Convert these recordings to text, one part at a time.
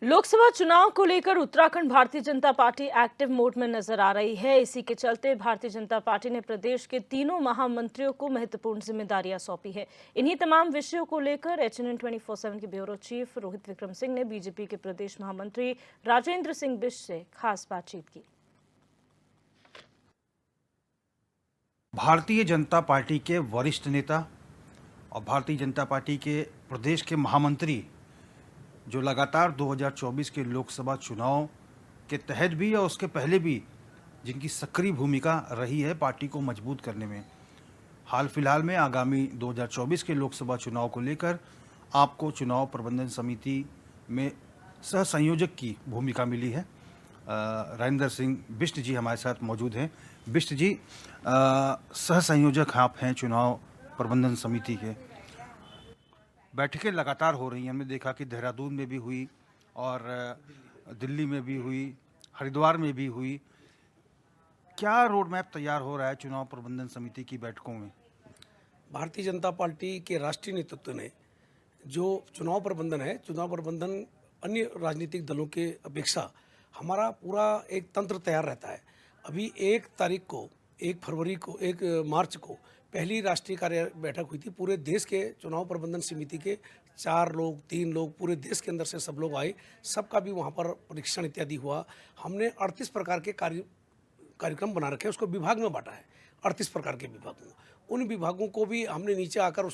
लोकसभा चुनाव को लेकर Uttarakhand Bharatiya Janata party active mode में नजर आ रही है। इसी के चलते भारतीय जनता पार्टी ने प्रदेश के तीनों महामंत्रियों को महत्वपूर्ण जिम्मेदारियां सौंपी है। इन्हीं तमाम विषयों को लेकर एचएनएन 24/7 के ब्यूरो चीफ रोहित विक्रम सिंह ने बीजेपी के प्रदेश महामंत्री राजेंद्र सिंह बिष्ट से खास बातचीत की। भारतीय जनता पार्टी के वरिष्ठ नेता और भारतीय जनता पार्टी के प्रदेश के महामंत्री जो लगातार 2024 के लोकसभा चुनाव के तहत भी और उसके पहले भी जिनकी सक्रिय भूमिका रही है पार्टी को मजबूत करने में, हाल फिलहाल में आगामी 2024 के लोकसभा चुनाव को लेकर आपको चुनाव प्रबंधन समिति में सह संयोजक की भूमिका मिली है। राजेंद्र सिंह बिष्ट जी हमारे साथ मौजूद हैं। बिष्ट जी, सह संयोजक आप हैं चुनाव प्रबंधन समिति के। बैठकें लगातार हो रही हैं, हमने देखा कि देहरादून में भी हुई और दिल्ली में भी हुई, हरिद्वार में भी हुई। क्या रोड मैप तैयार हो रहा है चुनाव प्रबंधन समिति की बैठकों में? भारतीय जनता पार्टी के राष्ट्रीय नेतृत्व ने जो चुनाव प्रबंधन है, चुनाव प्रबंधन अन्य राजनीतिक दलों के अपेक्षा हमारा पूरा एक तंत्र तैयार रहता है। अभी 1 तारीख को, 1 फरवरी को, 1 मार्च को पहली राष्ट्रीय कार्य बैठक हुई थी। पूरे देश के चुनाव प्रबंधन समिति के 4 लोग, 3 लोग, पूरे देश के अंदर से सब लोग आए, सबका भी वहाँ पर परीक्षण इत्यादि हुआ। हमने 38 प्रकार के कार्यक्रम बना रखे हैं, उसको विभाग में बांटा है, 38 प्रकार के विभागों। उन विभागों को भी हमने नीचे आकर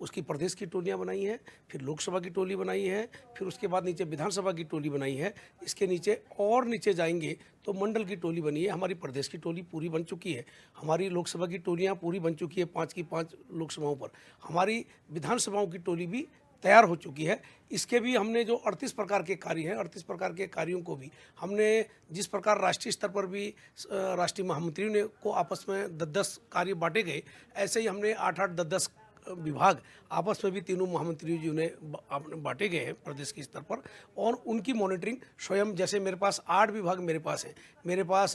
उसकी प्रदेश की टोलियां बनाई हैं, फिर लोकसभा की टोली बनाई है, फिर उसके बाद नीचे विधानसभा की टोली बनाई है। इसके नीचे और नीचे जाएंगे तो मंडल की टोली बनी है। हमारी प्रदेश की टोली पूरी बन चुकी है, हमारी लोकसभा की टोलियां पूरी बन चुकी है 5 की 5 लोकसभाओं पर, हमारी विधानसभाओं की टोली भी तैयार हो चुकी है। इसके भी हमने जो 38 प्रकार के कार्य हैं, 38 प्रकार के कार्यों को भी हमने जिस प्रकार राष्ट्रीय स्तर पर भी राष्ट्रीय महामंत्रियों ने को आपस में 10-10 कार्य बांटे गए, ऐसे ही हमने 8-8, 10-10 विभाग आपस में भी तीनों महामंत्रियों जी ने बांटे गए हैं प्रदेश के स्तर पर। और उनकी मॉनिटरिंग स्वयं, जैसे मेरे पास 8 विभाग मेरे पास हैं। मेरे पास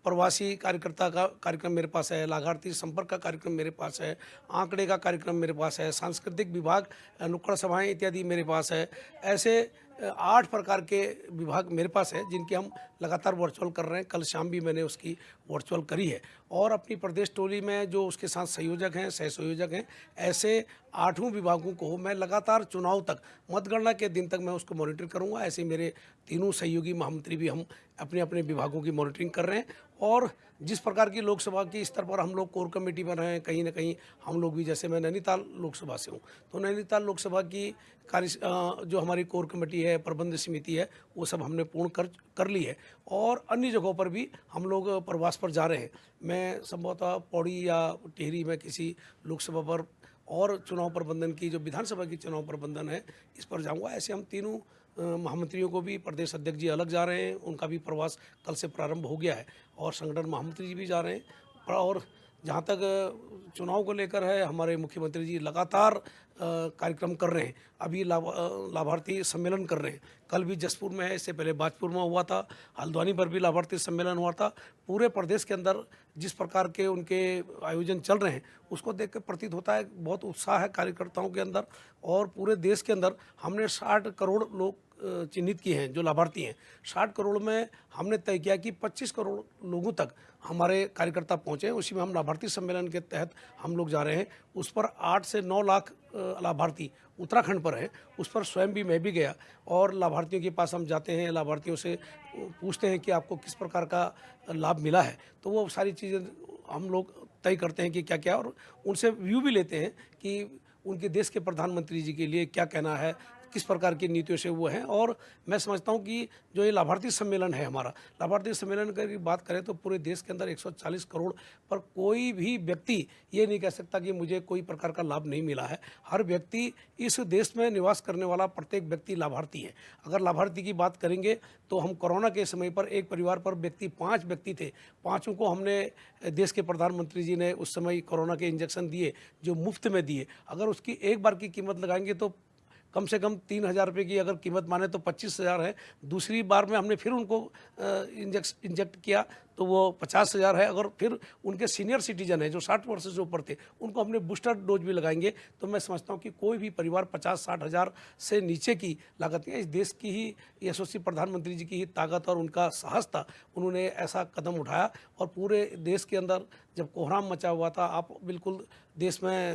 प्रवासी कार्यकर्ता का कार्यक्रम मेरे पास है, लाभार्थी संपर्क का कार्यक्रम मेरे पास है, आंकड़े का कार्यक्रम मेरे पास है, सांस्कृतिक विभाग, नुक्कड़ सभाएं इत्यादि मेरे पास है। ऐसे 8 प्रकार के विभाग मेरे पास है जिनकी हम लगातार वर्चुअल कर रहे हैं। कल शाम भी मैंने उसकी वर्चुअल करी है। और अपनी प्रदेश टोली में जो उसके साथ संयोजक हैं, सह संयोजक हैं, ऐसे 8 विभागों को मैं लगातार चुनाव तक, मतगणना के दिन तक मैं उसको मॉनिटर करूंगा। ऐसे मेरे तीनों सहयोगी महामंत्री भी हम अपने अपने विभागों की मॉनिटरिंग कर रहे हैं। और जिस प्रकार की लोकसभा के स्तर पर हम लोग कोर कमेटी बन रहे हैं, कहीं ना कहीं हम लोग भी, जैसे मैं नैनीताल लोकसभा से हूँ, तो नैनीताल लोकसभा की जो हमारी कोर कमेटी है, प्रबंध समिति है, वो सब हमने पूर्ण कर ली है। और अन्य जगहों पर भी हम लोग प्रवास पर जा रहे हैं। मैं संभवतः पौड़ी या टिहरी में किसी लोकसभा पर और चुनाव प्रबंधन की, जो विधानसभा की चुनाव प्रबंधन है, इस पर जाऊंगा। ऐसे हम तीनों महामंत्रियों को भी, प्रदेश अध्यक्ष जी अलग जा रहे हैं, उनका भी प्रवास कल से प्रारंभ हो गया है, और संगठन महामंत्री जी भी जा रहे हैं। और जहाँ तक चुनाव को लेकर है, हमारे मुख्यमंत्री जी लगातार कार्यक्रम कर रहे हैं। अभी लाभार्थी सम्मेलन कर रहे हैं। कल भी जसपुर में है, इससे पहले बाजपुर में हुआ था, हल्द्वानी पर भी लाभार्थी सम्मेलन हुआ था। पूरे प्रदेश के अंदर जिस प्रकार के उनके आयोजन चल रहे हैं, उसको देख कर प्रतीत होता है बहुत उत्साह है कार्यकर्ताओं के अंदर। और पूरे देश के अंदर हमने 60 करोड़ लोग चिन्हित किए हैं जो लाभार्थी हैं। 60 करोड़ में हमने तय किया कि 25 करोड़ लोगों तक हमारे कार्यकर्ता पहुँचे। उसी में हम लाभार्थी सम्मेलन के तहत हम लोग जा रहे हैं। उस पर 8 से 9 लाख लाभार्थी उत्तराखंड पर है। उस पर स्वयं भी मैं भी गया, और लाभार्थियों के पास हम जाते हैं, लाभार्थियों से पूछते हैं कि आपको किस प्रकार का लाभ मिला है। तो वो सारी चीज़ें हम लोग तय करते हैं कि क्या क्या, और उनसे व्यू भी लेते हैं कि उनके देश के प्रधानमंत्री जी के लिए क्या कहना है, किस प्रकार की नीतियों से वो हैं। और मैं समझता हूँ कि जो ये लाभार्थी सम्मेलन है हमारा, लाभार्थी सम्मेलन की बात करें तो पूरे देश के अंदर 140 करोड़ पर कोई भी व्यक्ति ये नहीं कह सकता कि मुझे कोई प्रकार का लाभ नहीं मिला है। हर व्यक्ति, इस देश में निवास करने वाला प्रत्येक व्यक्ति लाभार्थी है। अगर लाभार्थी की बात करेंगे तो हम कोरोना के समय पर एक परिवार पर 5 व्यक्ति थे, 5 को हमने, देश के प्रधानमंत्री जी ने उस समय कोरोना के इंजेक्शन दिए जो मुफ्त में दिए। अगर उसकी एक बार की कीमत लगाएंगे तो कम से कम 3,000 रुपये की अगर कीमत माने तो 25,000 है। दूसरी बार में हमने फिर उनको इंजेक्ट किया तो वो 50,000 है। अगर फिर उनके सीनियर सिटीजन है जो 60 वर्ष से ऊपर थे, उनको हमने बूस्टर डोज भी लगाएंगे। तो मैं समझता हूँ कि कोई भी परिवार 50-60 हज़ार से नीचे की लागत है। इस देश की ही यशस्वी प्रधानमंत्री जी की ही ताकत और उनका साहस था, उन्होंने ऐसा कदम उठाया। और पूरे देश के अंदर जब कोहराम मचा हुआ था, आप बिल्कुल देश में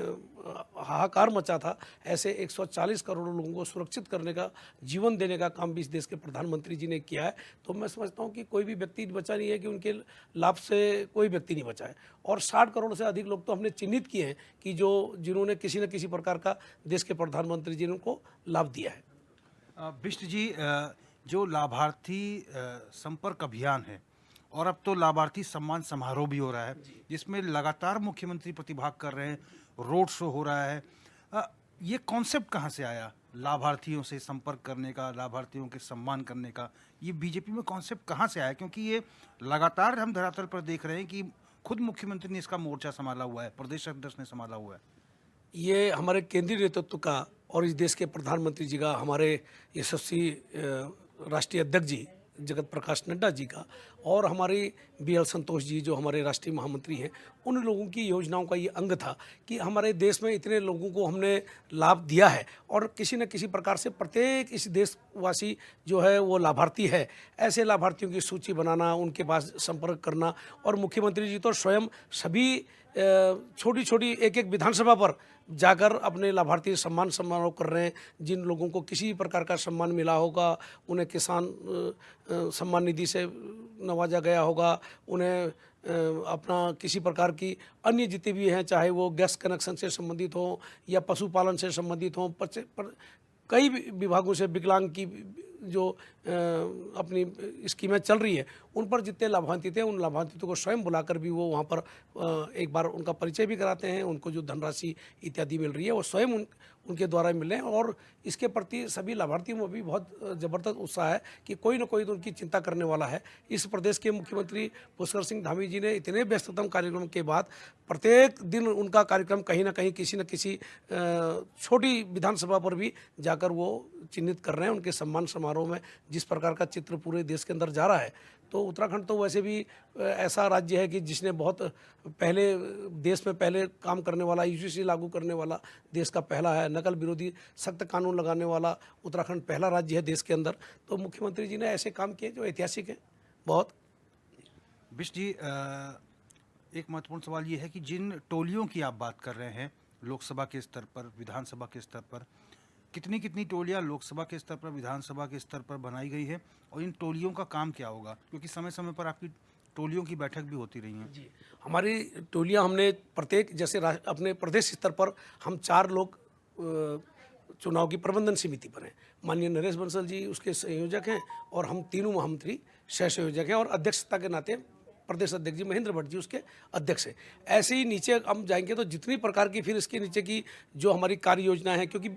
हाहाकार मचा था, ऐसे 140 करोड़ लोगों को सुरक्षित करने का, जीवन देने का काम भी इस देश के प्रधानमंत्री जी ने किया है। तो मैं समझता हूँ कि कोई भी व्यक्ति बचा नहीं है कि उनके लाभ से कोई व्यक्ति नहीं बचा है। और 60 करोड़ से अधिक लोग तो हमने चिन्हित किए हैं कि जिन्होंने किसी न किसी प्रकार का देश के प्रधानमंत्री जी ने उनको लाभ दिया है। बिष्ट जी, जो लाभार्थी संपर्क अभियान है और अब तो लाभार्थी सम्मान समारोह भी हो रहा है, जिसमें लगातार मुख्यमंत्री प्रतिभाग कर रहे हैं, रोड शो हो रहा है, ये कॉन्सेप्ट कहाँ से आया लाभार्थियों से संपर्क करने का, लाभार्थियों के सम्मान करने का? ये बीजेपी में कॉन्सेप्ट कहाँ से आया? क्योंकि ये लगातार हम धरातल पर देख रहे हैं कि खुद मुख्यमंत्री ने इसका मोर्चा संभाला हुआ है, प्रदेश अध्यक्ष ने संभाला हुआ है। ये हमारे केंद्रीय नेतृत्व का और इस देश के प्रधानमंत्री जी का, हमारे यशस्वी राष्ट्रीय अध्यक्ष जी जगत प्रकाश नड्डा जी का, और हमारे BL संतोष जी जो हमारे राष्ट्रीय महामंत्री हैं, उन लोगों की योजनाओं का ये अंग था कि हमारे देश में इतने लोगों को हमने लाभ दिया है और किसी न किसी प्रकार से प्रत्येक इस देशवासी जो है वो लाभार्थी है, ऐसे लाभार्थियों की सूची बनाना, उनके पास संपर्क करना। और मुख्यमंत्री जी तो स्वयं सभी छोटी छोटी एक एक विधानसभा पर जाकर अपने लाभार्थी सम्मान समारोह कर रहे हैं। जिन लोगों को किसी प्रकार का सम्मान मिला होगा, उन्हें किसान सम्मान निधि से नवाजा गया होगा, उन्हें अपना किसी प्रकार की अन्य जितने भी हैं, चाहे वो गैस कनेक्शन से संबंधित हो या पशुपालन से संबंधित हो, कई विभागों से विकलांग की जो अपनी स्कीमें चल रही है, उन पर जितने लाभान्वित थे, उन लाभान्वितों को स्वयं बुलाकर भी वो वहाँ पर एक बार उनका परिचय भी कराते हैं। उनको जो धनराशि इत्यादि मिल रही है वो स्वयं उनके द्वारा मिल रहे हैं। और इसके प्रति सभी लाभार्थियों में भी बहुत ज़बरदस्त उत्साह है कि कोई ना कोई तो उनकी चिंता करने वाला है। इस प्रदेश के मुख्यमंत्री पुष्कर सिंह धामी जी ने इतने व्यस्ततम कार्यक्रम के बाद प्रत्येक दिन उनका कार्यक्रम कहीं ना कहीं किसी न किसी छोटी विधानसभा पर भी जाकर वो चिन्हित कर रहे हैं। उनके सम्मान समारोह में जिस प्रकार का चित्र पूरे देश के अंदर जा रहा है, तो उत्तराखंड तो वैसे भी ऐसा राज्य है कि जिसने बहुत पहले देश में पहले काम करने वाला, UGC लागू करने वाला देश का पहला है, नकल विरोधी सख्त कानून लगाने वाला उत्तराखंड पहला राज्य है देश के अंदर। तो मुख्यमंत्री जी ने ऐसे काम किए जो ऐतिहासिक हैं बहुत। बिष्ट जी, एक महत्वपूर्ण सवाल ये है कि जिन टोलियों की आप बात कर रहे हैं, लोकसभा के स्तर पर, विधानसभा के स्तर पर, कितनी कितनी टोलियां लोकसभा के स्तर पर, विधानसभा के स्तर पर बनाई गई है, और इन टोलियों का काम क्या होगा? क्योंकि समय समय पर आपकी टोलियों की बैठक भी होती रही हैं। जी, हमारी टोलियां हमने प्रत्येक, जैसे अपने प्रदेश स्तर पर हम 4 लोग चुनाव की प्रबंधन समिति पर हैं। माननीय नरेश बंसल जी उसके संयोजक हैं और हम तीनों महामंत्री सह संयोजक हैं, और अध्यक्षता के नाते प्रदेश अध्यक्ष जी महेंद्र भट्ट जी उसके अध्यक्ष हैं। ऐसे ही नीचे हम जाएंगे तो जितनी प्रकार की फिर इसके नीचे की जो हमारी कार्य योजना है, क्योंकि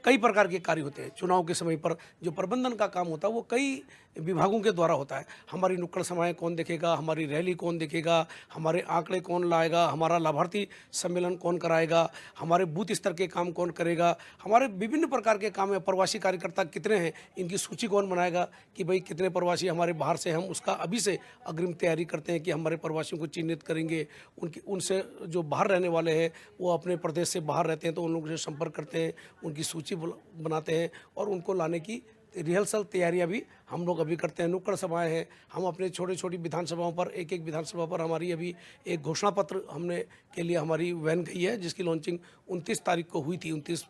कई प्रकार के कार्य होते हैं चुनाव के समय पर, जो प्रबंधन का काम होता है वो कई विभागों के द्वारा होता है। हमारी नुक्कड़ सभाएं कौन देखेगा, हमारी रैली कौन देखेगा, हमारे आंकड़े कौन लाएगा, हमारा लाभार्थी सम्मेलन कौन कराएगा, हमारे बूथ स्तर के काम कौन करेगा, हमारे विभिन्न प्रकार के काम है। प्रवासी कार्यकर्ता कितने हैं, इनकी सूची कौन बनाएगा कि भाई कितने प्रवासी हमारे बाहर से, हम उसका अभी से अग्रिम तैयारी करते हैं कि हमारे प्रवासियों को चिन्हित करेंगे। उनसे जो बाहर रहने वाले हैं वो अपने प्रदेश से बाहर रहते हैं तो उन लोगों से संपर्क करते हैं, उनकी सूची बनाते हैं और उनको लाने की रिहर्सल तैयारियां भी हम लोग अभी करते हैं। नुक्कड़ सभाएं हैं, हम अपने छोटी छोटी विधानसभाओं पर, एक एक विधानसभा पर हमारी अभी एक घोषणा पत्र हमने के लिए हमारी वैन गई है, जिसकी लॉन्चिंग 29 तारीख को हुई थी, 29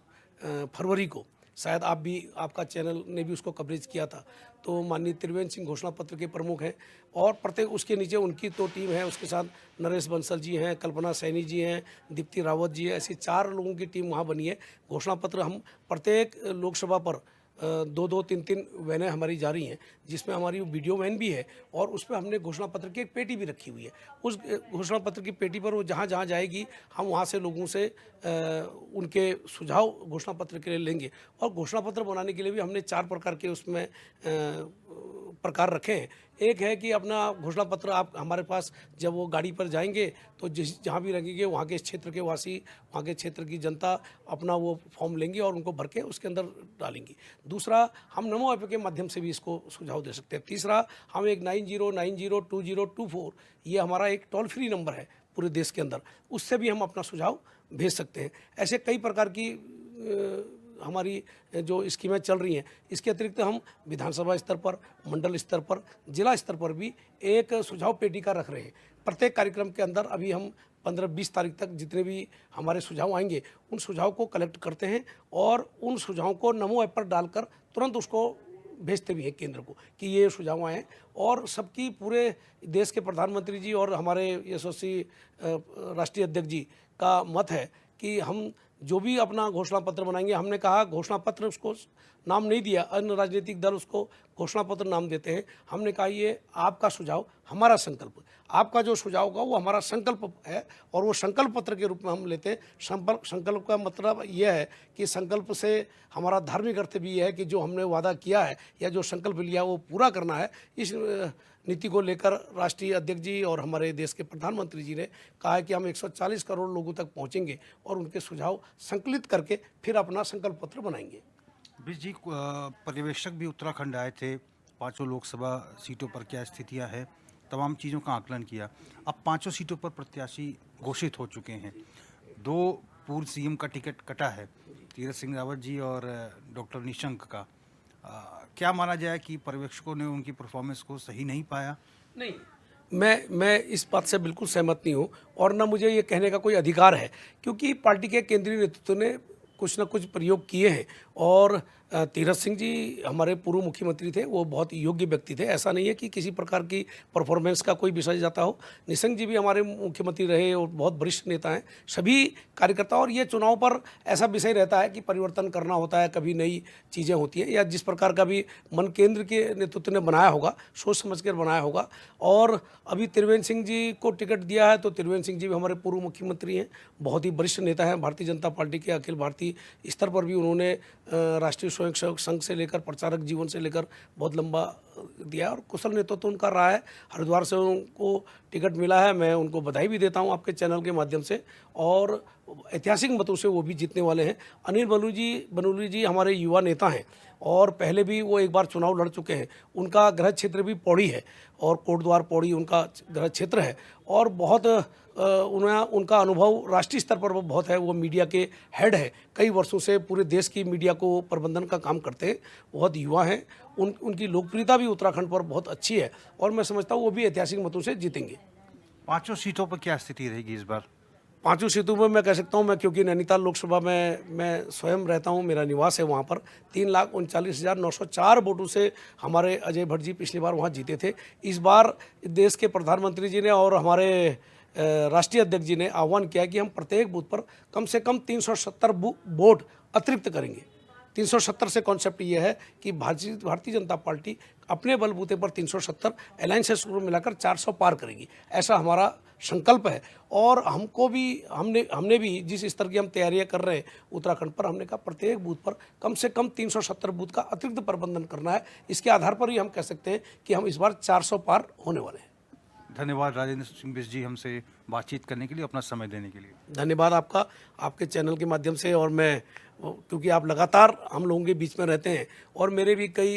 फरवरी को। शायद आपका चैनल ने भी उसको कवरेज किया था। तो माननीय त्रिवेंद्र सिंह घोषणा पत्र के प्रमुख हैं, और प्रत्येक उसके नीचे उनकी तो टीम है, उसके साथ नरेश बंसल जी हैं, कल्पना सैनी जी हैं, दीप्ति रावत जी हैं, ऐसी 4 लोगों की टीम वहाँ बनी है। घोषणा पत्र हम प्रत्येक लोकसभा पर 2-2, 3-3 वैनें हमारी जा रही हैं, जिसमें हमारी वीडियो वैन भी है, और उसमें हमने घोषणा पत्र की एक पेटी भी रखी हुई है। उस घोषणा पत्र की पेटी पर वो जहाँ जहाँ जाएगी, हम वहाँ से लोगों से उनके सुझाव घोषणा पत्र के लिए लेंगे। और घोषणा पत्र बनाने के लिए भी हमने 4 प्रकार के उसमें प्रकार रखे हैं। एक है कि अपना घोषणा पत्र आप हमारे पास जब वो गाड़ी पर जाएंगे तो जहाँ भी लगेंगे वहाँ के क्षेत्र के वासी, वहाँ के क्षेत्र की जनता अपना वो फॉर्म लेंगे और उनको भर के उसके अंदर डालेंगी। दूसरा, हम नमो ऐप के माध्यम से भी इसको सुझाव दे सकते हैं। तीसरा, हम एक 90902024 ये हमारा एक टोल फ्री नंबर है पूरे देश के अंदर, उससे भी हम अपना सुझाव भेज सकते हैं। ऐसे कई प्रकार की हमारी जो स्कीमें चल रही हैं। इसके अतिरिक्त हम विधानसभा स्तर पर, मंडल स्तर पर, जिला स्तर पर भी एक सुझाव पेटिका रख रहे हैं। प्रत्येक कार्यक्रम के अंदर अभी हम 15-20 तारीख तक जितने भी हमारे सुझाव आएंगे उन सुझाव को कलेक्ट करते हैं और उन सुझावों को नमो ऐप पर डालकर तुरंत उसको भेजते भी हैं केंद्र को कि ये सुझाव आए हैं। और सबकी पूरे देश के प्रधानमंत्री जी और हमारे यशस्वी राष्ट्रीय अध्यक्ष जी का मत है कि हम जो भी अपना घोषणा पत्र बनाएंगे, हमने कहा घोषणा पत्र उसको नाम नहीं दिया, अन्य राजनीतिक दल उसको घोषणा पत्र नाम देते हैं। हमने कहा ये आपका सुझाव हमारा संकल्प, आपका जो सुझाव होगा वो हमारा संकल्प है और वो संकल्प पत्र के रूप में हम लेते हैं। संकल्प का मतलब ये है कि संकल्प से हमारा धार्मिक अर्थ भी ये है कि जो हमने वादा किया है या जो संकल्प लिया वो पूरा करना है। इस नीति को लेकर राष्ट्रीय अध्यक्ष जी और हमारे देश के प्रधानमंत्री जी ने कहा है कि हम 140 करोड़ लोगों तक पहुंचेंगे और उनके सुझाव संकलित करके फिर अपना संकल्प पत्र बनाएंगे। बिज जी, पर्यवेक्षक भी उत्तराखंड आए थे, 5 लोकसभा सीटों पर क्या स्थितियां हैं, तमाम चीज़ों का आकलन किया। अब 5 सीटों पर प्रत्याशी घोषित हो चुके हैं। 2 पूर्व सीएम का टिकट कटा है, तीरथ सिंह रावत जी और डॉक्टर निशंक का। क्या माना जाए कि पर्यवेक्षकों ने उनकी परफॉर्मेंस को सही नहीं पाया? नहीं, मैं इस बात से बिल्कुल सहमत नहीं हूँ और न मुझे ये कहने का कोई अधिकार है, क्योंकि पार्टी के केंद्रीय नेतृत्व ने कुछ न कुछ प्रयोग किए हैं। और तीरथ सिंह जी हमारे पूर्व मुख्यमंत्री थे, वो बहुत योग्य व्यक्ति थे। ऐसा नहीं है कि किसी प्रकार की परफॉर्मेंस का कोई विषय जाता हो। निशंक जी भी हमारे मुख्यमंत्री रहे और बहुत वरिष्ठ नेता हैं। सभी कार्यकर्ता, और ये चुनाव पर ऐसा विषय रहता है कि परिवर्तन करना होता है, कभी नई चीज़ें होती हैं या जिस प्रकार का भी मन केंद्र के नेतृत्व ने बनाया होगा, सोच समझ कर बनाया होगा। और अभी त्रिवेंद्र सिंह जी को टिकट दिया है तो त्रिवेंद्र सिंह जी भी हमारे पूर्व मुख्यमंत्री हैं, बहुत ही वरिष्ठ नेता हैं भारतीय जनता पार्टी के। अखिल भारतीय स्तर पर भी उन्होंने राष्ट्रीय स्वयंसेवक संघ से लेकर प्रचारक जीवन से लेकर बहुत लंबा दिया और कुशल नेतृत्व उनका रहा है। हरिद्वार से उनको टिकट मिला है, मैं उनको बधाई भी देता हूं आपके चैनल के माध्यम से। और ऐतिहासिक मतों से वो भी जीतने वाले हैं। अनिल बनूली जी हमारे युवा नेता हैं और पहले भी वो एक बार चुनाव लड़ चुके हैं। उनका गृह क्षेत्र भी पौड़ी है और कोटद्वार पौड़ी उनका गृह क्षेत्र है और बहुत उनका अनुभव राष्ट्रीय स्तर पर वो बहुत है। वो मीडिया के हेड है, कई वर्षों से पूरे देश की मीडिया को प्रबंधन का काम करते हैं, बहुत युवा हैं। उनकी लोकप्रियता भी उत्तराखंड पर बहुत अच्छी है और मैं समझता हूँ वो भी ऐतिहासिक मतों से जीतेंगे। 5 सीटों पर क्या स्थिति रहेगी इस बार? 5 सीटों में मैं कह सकता हूँ, मैं क्योंकि नैनीताल लोकसभा में मैं स्वयं रहता हूँ, मेरा निवास है वहाँ पर, 3,39,904 वोटों से हमारे अजय भट्ट जी पिछली बार वहाँ जीते थे। इस बार देश के प्रधानमंत्री जी ने और हमारे राष्ट्रीय अध्यक्ष जी ने आह्वान किया कि हम प्रत्येक बूथ पर कम से कम 370 वोट अतिरिक्त करेंगे। 370 से कॉन्सेप्ट ये है कि भारतीय जनता पार्टी अपने बलबूते पर 370 अलायंसेस को मिलाकर 400 पार करेगी, ऐसा हमारा संकल्प है। और हमको भी हमने भी जिस स्तर की हम तैयारियां कर रहे हैं उत्तराखंड पर, हमने कहा प्रत्येक बूथ पर कम से कम 370 बूथ का अतिरिक्त प्रबंधन करना है। इसके आधार पर ही हम कह सकते हैं कि हम इस बार 400 पार होने वाले हैं। धन्यवाद राजेंद्र सिंह बिष्ट जी, हमसे बातचीत करने के लिए, अपना समय देने के लिए। धन्यवाद आपका, आपके चैनल के माध्यम से। और मैं, क्योंकि आप लगातार हम लोगों के बीच में रहते हैं और मेरे भी कई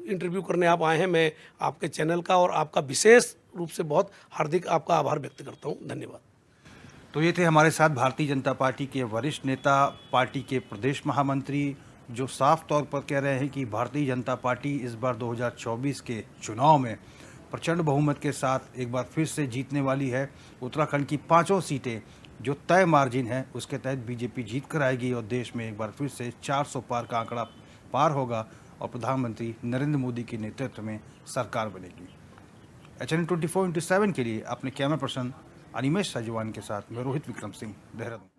इंटरव्यू करने आप आए हैं, मैं आपके चैनल का और आपका विशेष रूप से बहुत हार्दिक आपका आभार व्यक्त करता हूं। धन्यवाद। तो ये थे हमारे साथ भारतीय जनता पार्टी के वरिष्ठ नेता, पार्टी के प्रदेश महामंत्री, जो साफ तौर पर कह रहे हैं कि भारतीय जनता पार्टी इस बार 2024 के चुनाव में प्रचंड बहुमत के साथ एक बार फिर से जीतने वाली है। उत्तराखंड की 5 सीटें जो तय मार्जिन है उसके तहत बीजेपी जीत कर आएगी और देश में एक बार फिर से 400 पार का आंकड़ा पार होगा और प्रधानमंत्री नरेंद्र मोदी के नेतृत्व में सरकार बनेगी। HN24/7 के लिए अपने कैमरा पर्सन अनिमेश साजवान के साथ मैं रोहित विक्रम सिंह, देहरादून।